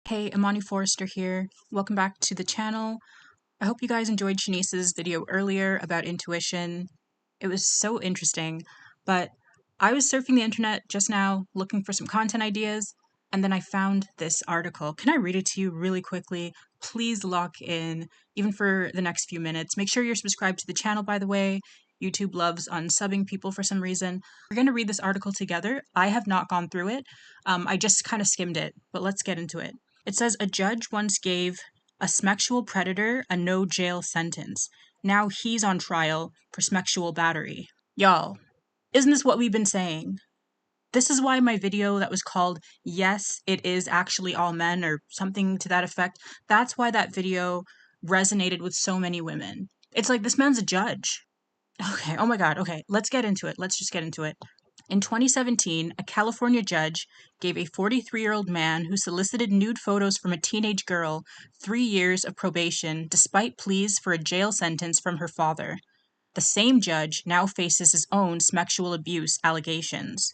Hey, Amani Forrester here. Welcome back to the channel. I hope you guys enjoyed Shanice's video earlier about intuition. It was so interesting, but I was surfing the internet just now looking for some content ideas, and then I found this article. Can I read it to you really quickly? Please lock in, even for the next few minutes. Make sure you're subscribed to the channel, by the way. YouTube loves unsubbing people for some reason. We're going to read this article together. I have not gone through it. I just kind of skimmed it, but let's get into it. It says a judge once gave a sexual predator a no jail sentence. Now he's on trial for sexual battery. Y'all, isn't this what we've been saying? This is why my video that was called Yes, It Is Actually All Men or something to that effect, that's why that video resonated with so many women. It's like, this man's a judge. Okay, oh my god, okay, let's get into it. Let's just get into it. In 2017, a California judge gave a 43-year-old man who solicited nude photos from a teenage girl 3 years of probation despite pleas for a jail sentence from her father. The same judge now faces his own sexual abuse allegations.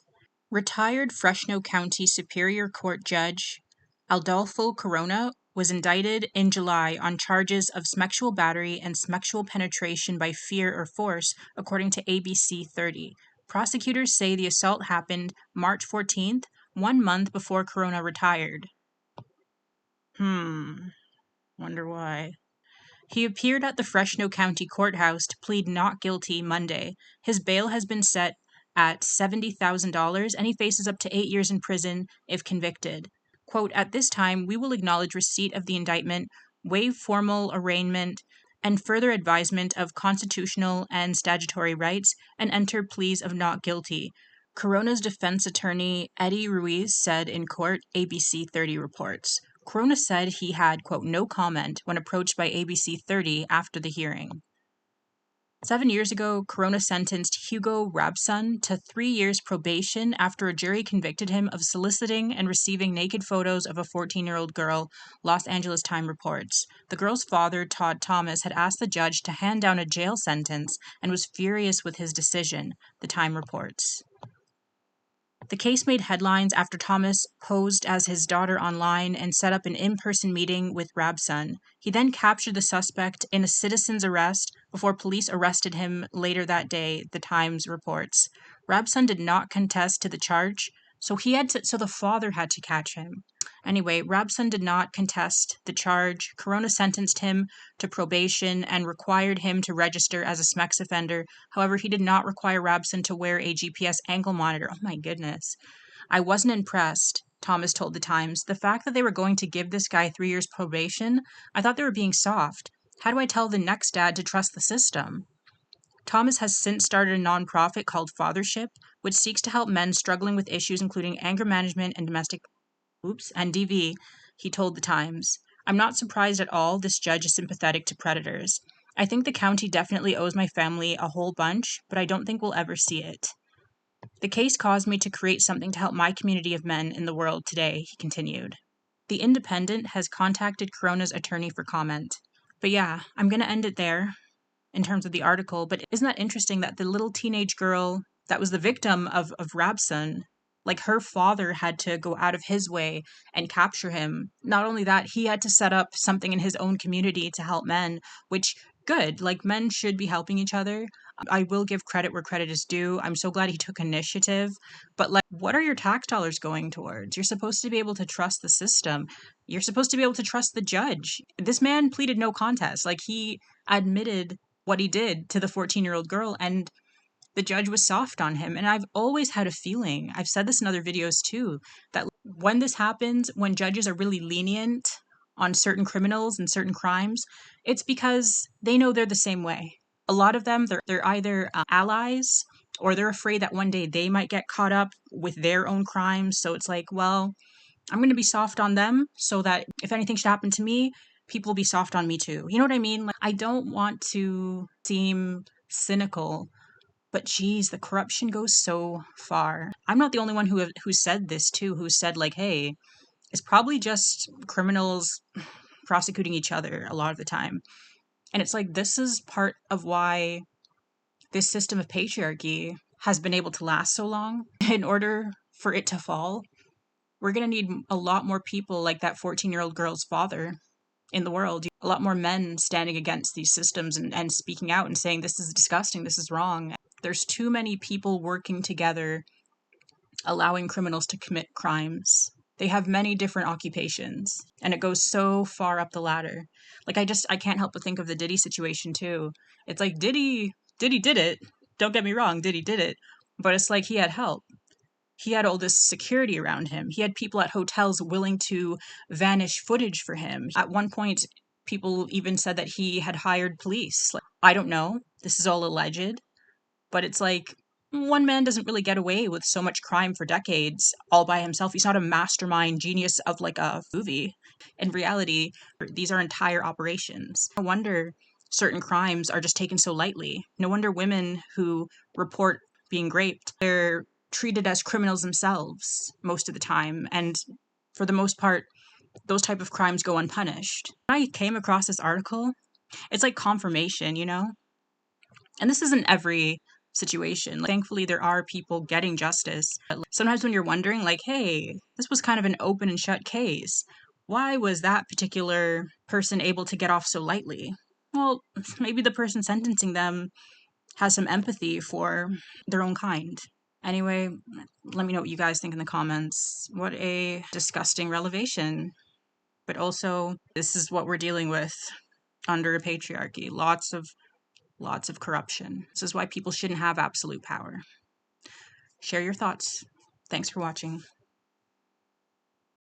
Retired Fresno County Superior Court Judge Adolfo Corona was indicted in July on charges of sexual battery and sexual penetration by fear or force, according to ABC 30. Prosecutors say the assault happened March 14th, 1 month before Corona retired. Wonder why. He appeared at the Fresno County Courthouse to plead not guilty Monday. His bail has been set at $70,000 and he faces up to 8 years in prison if convicted. Quote, at this time, we will acknowledge receipt of the indictment, waive formal arraignment, and further advisement of constitutional and statutory rights, and enter pleas of not guilty. Corona's defense attorney, Eddie Ruiz, said in court, ABC 30 reports. Corona said he had, quote, no comment when approached by ABC 30 after the hearing. 7 years ago, Corona sentenced Hugo Rabson to 3 years probation after a jury convicted him of soliciting and receiving naked photos of a 14-year-old girl, Los Angeles Times reports. The girl's father, Todd Thomas, had asked the judge to hand down a jail sentence and was furious with his decision, the Times reports. The case made headlines after Thomas posed as his daughter online and set up an in-person meeting with Rabson. He then captured the suspect in a citizen's arrest before police arrested him later that day, the Times reports. Rabson did not contest to the charge, so the father had to catch him. Anyway, Rabson did not contest the charge. Corona sentenced him to probation and required him to register as a SMEX offender. However, he did not require Rabson to wear a GPS ankle monitor. Oh my goodness. I wasn't impressed, Thomas told the Times. The fact that they were going to give this guy 3 years probation, I thought they were being soft. How do I tell the next dad to trust the system? Thomas has since started a nonprofit called Fathership, which seeks to help men struggling with issues including anger management and and DV, he told the Times. I'm not surprised at all this judge is sympathetic to predators. I think the county definitely owes my family a whole bunch, but I don't think we'll ever see it. The case caused me to create something to help my community of men in the world today, he continued. The Independent has contacted Corona's attorney for comment. But yeah, I'm going to end it there in terms of the article, but isn't that interesting that the little teenage girl that was the victim of Rabson, like her father had to go out of his way and capture him. Not only that, he had to set up something in his own community to help men, which good, like men should be helping each other. I will give credit where credit is due. I'm so glad he took initiative, but like, what are your tax dollars going towards? You're supposed to be able to trust the system. You're supposed to be able to trust the judge. This man pleaded no contest. Like, he admitted what he did to the 14-year-old girl, and the judge was soft on him. And I've always had a feeling, I've said this in other videos too, that when this happens, when judges are really lenient on certain criminals and certain crimes, it's because they know they're the same way. A lot of them, they're either allies or they're afraid that one day they might get caught up with their own crimes. So it's like, well, I'm going to be soft on them so that if anything should happen to me, people will be soft on me too. You know what I mean? Like, I don't want to seem cynical, but geez, the corruption goes so far. I'm not the only one who said this too, who said like, hey, it's probably just criminals prosecuting each other a lot of the time. And it's like, this is part of why this system of patriarchy has been able to last so long. In order for it to fall, We're going to need a lot more people like that 14-year-old girl's father in the world. A lot more men standing against these systems and speaking out and saying, this is disgusting, this is wrong. There's too many people working together, allowing criminals to commit crimes. They have many different occupations, and it goes so far up the ladder. Like, I can't help but think of the Diddy situation too. It's like Diddy did it. Don't get me wrong, Diddy did it. But it's like he had help. He had all this security around him. He had people at hotels willing to vanish footage for him. At one point, people even said that he had hired police. Like, I don't know. This is all alleged. But it's like, one man doesn't really get away with so much crime for decades all by himself. He's not a mastermind genius of like a movie. In reality, these are entire operations. No wonder certain crimes are just taken so lightly. No wonder women who report being raped, they're treated as criminals themselves most of the time. And for the most part, those type of crimes go unpunished. When I came across this article, it's like confirmation, you know? And this isn't every situation. Like, thankfully, there are people getting justice. But sometimes when you're wondering, like, hey, this was kind of an open and shut case. Why was that particular person able to get off so lightly? Well, maybe the person sentencing them has some empathy for their own kind. Anyway, let me know what you guys think in the comments. What a disgusting revelation. But also, this is what we're dealing with under a patriarchy. Lots of corruption. This is why people shouldn't have absolute power. Share your thoughts. Thanks for watching.